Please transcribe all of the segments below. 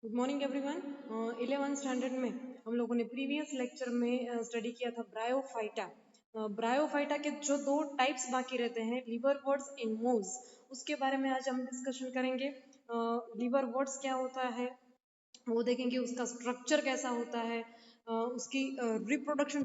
Good morning everyone. 11 standard में हम लोगों ने प्रीवियस लेक्चर में स्टडी किया था ब्रायोफाइटा। ब्रायोफाइटा के जो दो टाइप्स बाकी रहते हैं, लिवरवर्ट्स एंड मोव्स, उसके बारे में आज हम डिस्कशन करेंगे। लिवरवर्ट्स क्या होता है वो देखेंगे, उसका स्ट्रक्चर कैसा होता है, उसकी रिप्रोडक्शन।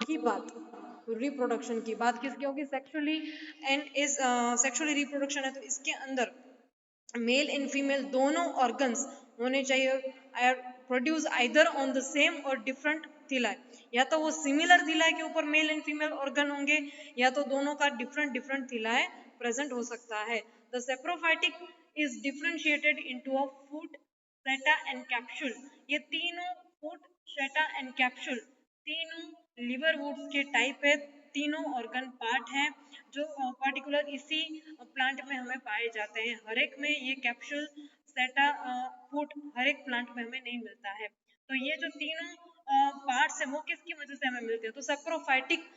की बात, रिप्रोडक्शन की बात किसकी होगी? Sexually and is sexually reproduction है तो इसके अंदर मेल एंड फीमेल दोनों ऑर्गन्स होने चाहिए, produce either on the same और डिफरेंट थिलाई। या तो वो सिमिलर थिलाई के ऊपर मेल एंड फीमेल ऑर्गन होंगे, या तो दोनों का डिफरेंट डिफरेंट थिलाई प्रेजेंट हो सकता है। The saprophytic is differentiated into a foot, seta and capsule. ये तीनों foot, seta and capsule तीनों liver woods के टाइप है, तीनों ऑर्गन पार्ट हैं जो पर्टिकुलर इसी प्लांट में हमें पाए जाते हैं। हर एक में ये कैप्सूल, सेटा, फूट हर एक प्लांट में हमें नहीं मिलता है। तो ये जो तीनों पार्ट्स है वो किसकी वजह से हमें मिलते हैं? तो सेप्रोफाइटिक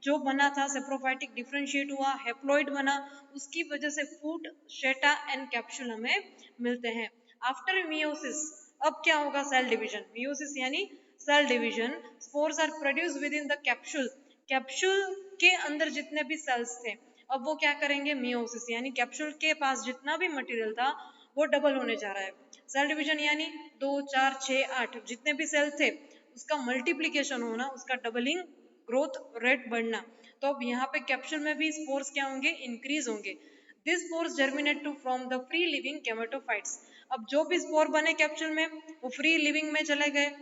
जो बना था, सेप्रोफाइटिक डिफरेंशिएट हुआ, हेप्लॉइड बना, उसकी वजह से फूट, शेटा एंड कैप्सूल हमें मिलते हैं। आफ्टर मियोसिस अब क्या होगा? Cell division. मियोसिस यानी cell division. Spores are produce within the capsule. Capsule के अंदर जितने भी सेल्स थे अब वो क्या करेंगे? मियोसिस यानी कैप्सूल के पास जितना भी मटेरियल था वो डबल होने जा रहा है। सेल डिवीजन यानी 2, 4, 6, 8 जितने भी सेल थे उसका मल्टीप्लीकेशन होना, उसका डबलिंग, ग्रोथ रेट बढ़ना। तो अब यहाँ पे कैप्सूल में भी स्पोर्स क्या होंगे? इंक्रीज होंगे। This spores germinate to from the free living gametophytes. अब जो भी स्पोर बने कैप्सूल में वो फ्री लिविंग में चले गए,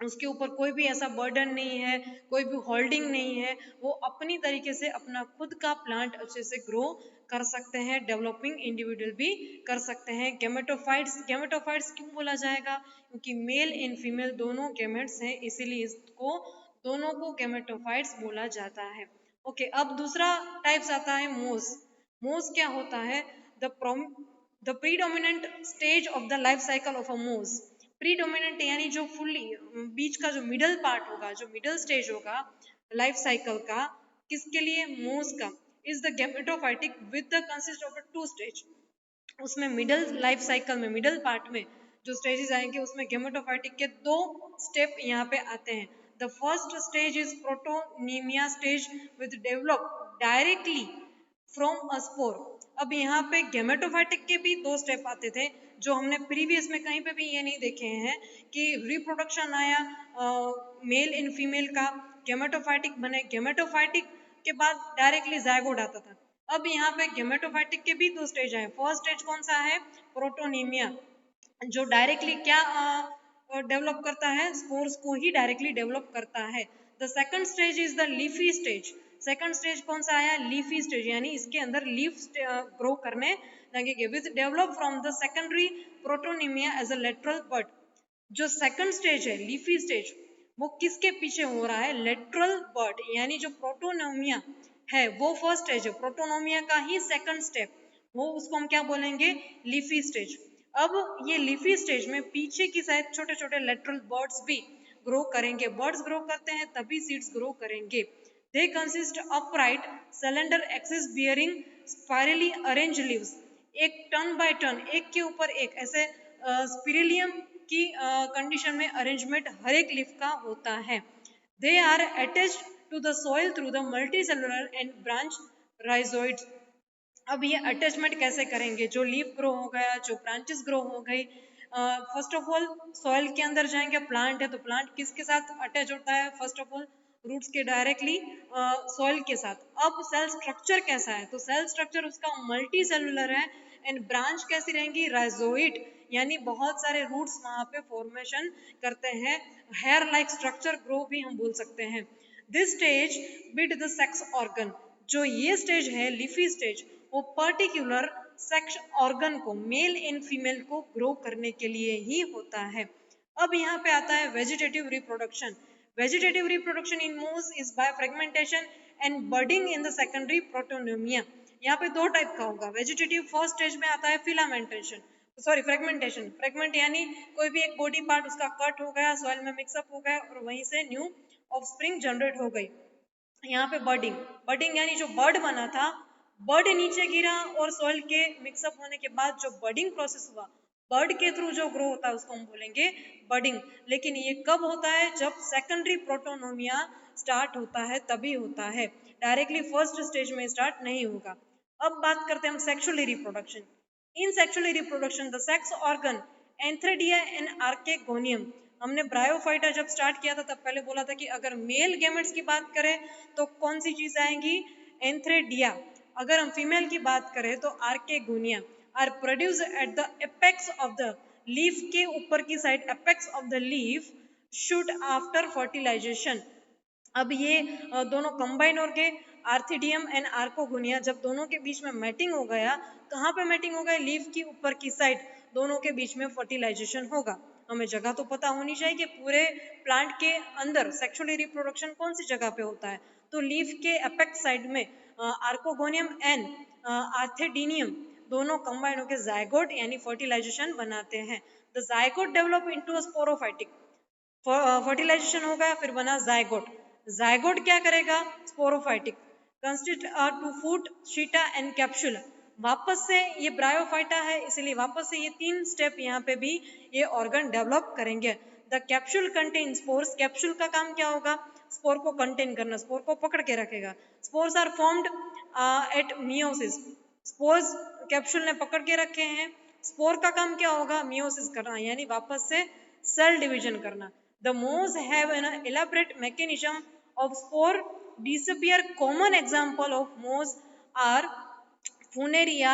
उसके ऊपर कोई भी ऐसा बर्डन नहीं है, कोई भी होल्डिंग नहीं है, वो अपनी तरीके से अपना खुद का प्लांट अच्छे से ग्रो कर सकते हैं, डेवलपिंग इंडिविजुअल भी कर सकते हैं। गेमेटोफाइट्स, गेमेटोफाइट्स क्यों बोला जाएगा? क्योंकि मेल इन फीमेल दोनों गेमेट्स हैं, इसीलिए इसको दोनों को गेमेटोफाइट्स बोला जाता है। ओके, अब दूसरा टाइप्स आता है मोज। मोज क्या होता है? The predominant stage of the life cycle of a मोज। प्रीडोमिनेंट यानी जो फुल्ली बीच का जो मिडल पार्ट होगा, जो मिडल स्टेज होगा लाइफ साइकिल का, किसके लिए? मोज का। Is the gametophytic with the consist of two stage. उसमें मिडल लाइफ साइकिल में, मिडल पार्ट में जो स्टेजेस आएंगे उसमें गेमेटोफाइटिक के 2 स्टेप यहाँ पे आते हैं। The first stage is protonema stage with develop directly from a spore. अब यहाँ पे गेमेटोफाइटिक के भी 2 स्टेप आते थे जो हमने प्रीवियस में कहीं पे भी ये नहीं देखे हैं कि रिप्रोडक्शन आया मेल इन फीमेल का, गेमेटोफाइटिक बने, गेमेटोफाइटिक के बाद डायरेक्टली जायगोट आता था। अब यहाँ पे गेमेटोफाइटिक के भी 2 स्टेज आए। फर्स्ट स्टेज कौन सा है? प्रोटोनीमिया, जो डायरेक्टली क्या डेवलप करता है? स्पोर्स को ही डायरेक्टली डेवलप करता है। The second stage is the leafy stage. Second stage कौन सा आया? लीफी स्टेज, यानी इसके अंदर लीफ ग्रो करने लगेंगे with develop from the secondary protonema as a lateral bud. जो सेकंड स्टेज है लीफी स्टेज, वो किसके पीछे हो रहा है? लेटरल बड, यानी जो प्रोटोनोमिया है वो फर्स्ट स्टेज है, प्रोटोनोमिया का ही सेकंड स्टेप, वो उसको हम क्या बोलेंगे? Leafy stage. अब ये लीफी स्टेज में पीछे की साइड छोटे छोटे लेटरल बर्ड्स भी ग्रो करेंगे। बर्ड्स ग्रो करते हैं तभी सीड्स ग्रो करेंगे। They consist upright cylinder axis bearing spirally arrange leaves. एक टर्न बाय टर्न, एक के ऊपर एक ऐसे स्पिरिलियम की कंडीशन में अरेंजमेंट हर एक लीफ का होता है। They are attached to the soil through the multicellular and branch rhizoids. अब ये अटैचमेंट कैसे करेंगे? जो लीफ ग्रो हो गया, जो ब्रांचेस ग्रो हो गई, फर्स्ट ऑफ ऑल सॉइल के अंदर जाएंगे, प्लांट है तो प्लांट किसके साथ अटैच होता है? फर्स्ट ऑफ ऑल रूट्स के डायरेक्टली सॉइल के साथ। अब सेल स्ट्रक्चर कैसा है? तो सेल स्ट्रक्चर उसका मल्टी सेलुलर है एंड ब्रांच कैसी रहेंगी? राइजोइड, यानी बहुत सारे रूट्स वहां पे फॉर्मेशन करते हैं। हेयर लाइक स्ट्रक्चर ग्रो भी हम बोल सकते हैं। This stage bit the sex organ. जो ये स्टेज है लीफी स्टेज, वो पर्टिकुलर सेक्स ऑर्गन को, मेल इन फीमेल को ग्रो करने के लिए ही होता है। अब यहाँ पे आता है vegetative reproduction. Vegetative reproduction in mosses is by fragmentation and budding in the secondary protonema. यहाँ पे 2 टाइप का होगा। वेजिटेटिव फर्स्ट स्टेज में आता है फिलामेंटेशन, सॉरी फ्रेगमेंटेशन। फ्रेगमेंट यानी कोई भी एक बॉडी पार्ट उसका कट हो गया, सॉइल में मिक्सअप हो गया और वहीं से न्यू ऑफस्प्रिंग जनरेट हो गई। यहाँ पे बर्डिंग, बर्डिंग यानी जो बर्ड बना था, बर्ड नीचे गिरा और सॉइल के मिक्सअप होने के बाद जो बर्डिंग प्रोसेस हुआ, बर्ड के थ्रू जो ग्रो होता है उसको हम बोलेंगे बर्डिंग। लेकिन ये कब होता है? जब सेकेंडरी प्रोटोनोमिया स्टार्ट होता है तभी होता है, डायरेक्टली फर्स्ट स्टेज में स्टार्ट नहीं होगा। अब बात करते हैं हम sexually reproduction. In sexually reproduction the sex organ antheridia and archegonium. हमने ब्रायोफाइटा जब स्टार्ट किया था तब पहले बोला था कि अगर मेल गेमेट्स की बात करें तो कौन सी चीज आएंगी? एंथ्रेडिया। अगर हम फीमेल की बात करें तो archegonia. Are produce at the apex of the leaf, के ऊपर की side apex of the leaf, shoot after fertilisation. अब ये दोनों कंबाइन हो गए। आर्थिडियम एंड आर्कोगोनिया, जब दोनों के बीच में मैटिंग हो गया, कहाँ पे मैटिंग हो गया? लीफ की ऊपर की साइड, दोनों के बीच में फर्टिलाइजेशन होगा। हमें जगह तो पता होनी चाहिए कि पूरे प्लांट के अंदर सेक्सुअली रिप्रोडक्शन कौन सी जगह पे होता है। तो लीफ के अपेक्स साइड में आर्कोगोनियम एंड आर्थिडिनियम दोनों कंबाइंड होकर जायगोट यानी फर्टिलाइजेशन बनाते हैं। The zygote develop into a sporophytic, fertilisation हो गया, फिर बना जायगोट। जायगोट क्या करेगा? Sporophytic, constitute to foot seta and capsule. वापस से ये ब्रायोफाइटा है, इसलिए वापस से ये 3 स्टेप यहाँ पे भी ये ऑर्गन डेवलप करेंगे। The capsule contain spores, capsule का काम क्या होगा? स्पोर को कंटेन करना, स्पोर को पकड़ के रखेगा। Spores are formed at meiosis, spores capsule ने पकड़ के रखे हैं। स्पोर का काम क्या होगा? मियोसिस करना, यानी वापस से सेल डिवीजन करना। The moths have an elaborate mechanism of spore disappear. Common example of moths are Funaria,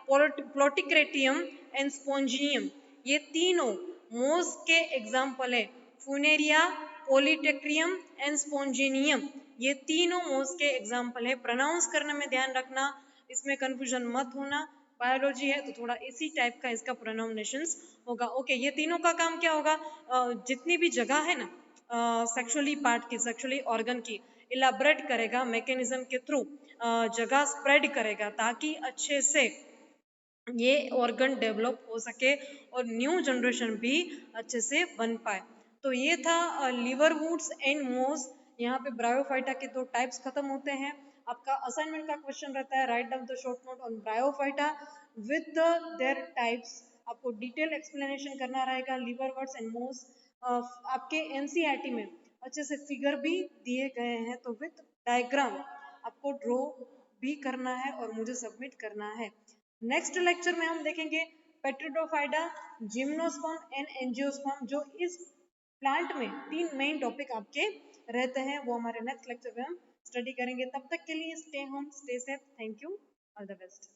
Ploticratium and Sponginium. ये तीनों मोस के एग्जाम्पल है। फुनेरिया, पोलिटेक्रियम एंड स्पोंजिनियम, ये तीनों मोस के एग्जाम्पल है। प्रोनाउंस करने में ध्यान रखना, इसमें कंफ्यूजन मत होना। बायोलॉजी है तो थोड़ा इसी टाइप का इसका प्रोनाउंसिएशंस होगा। ओके, ये तीनों का काम क्या होगा? जितनी भी जगह है ना सेक्सुअली पार्ट की, सेक्सुअली ऑर्गन की, इलाबरेट करेगा मैकेनिज्म के थ्रू, जगह स्प्रेड करेगा ताकि अच्छे से ये ऑर्गन डेवलप हो सके और न्यू जनरेशन भी अच्छे से बन पाए। तो ये था लिवर वुड्स एंड मोस। यहाँ पे ब्रायोफाइटा के 2 टाइप्स खत्म होते हैं। आपका असाइनमेंट का क्वेश्चन रहता है, write down the short note on bryophyta with their types. आपको डिटेल एक्सप्लेनेशन करना रहेगा लिवर वुड्स एंड मोस। आपके एनसीईआरटी में अच्छे से फिगर भी दिए गए हैं, तो विद डायग्राम आपको ड्रॉ भी करना है और मुझे सबमिट करना है। नेक्स्ट लेक्चर में हम देखेंगे पेट्रिडोफाइटा, जिम्नोस्पर्म एंड एंजियोस्पर्म। जो इस प्लांट में 3 मेन टॉपिक आपके रहते हैं, वो हमारे नेक्स्ट लेक्चर में हम स्टडी करेंगे। तब तक के लिए stay home, stay safe. Thank you, all the best.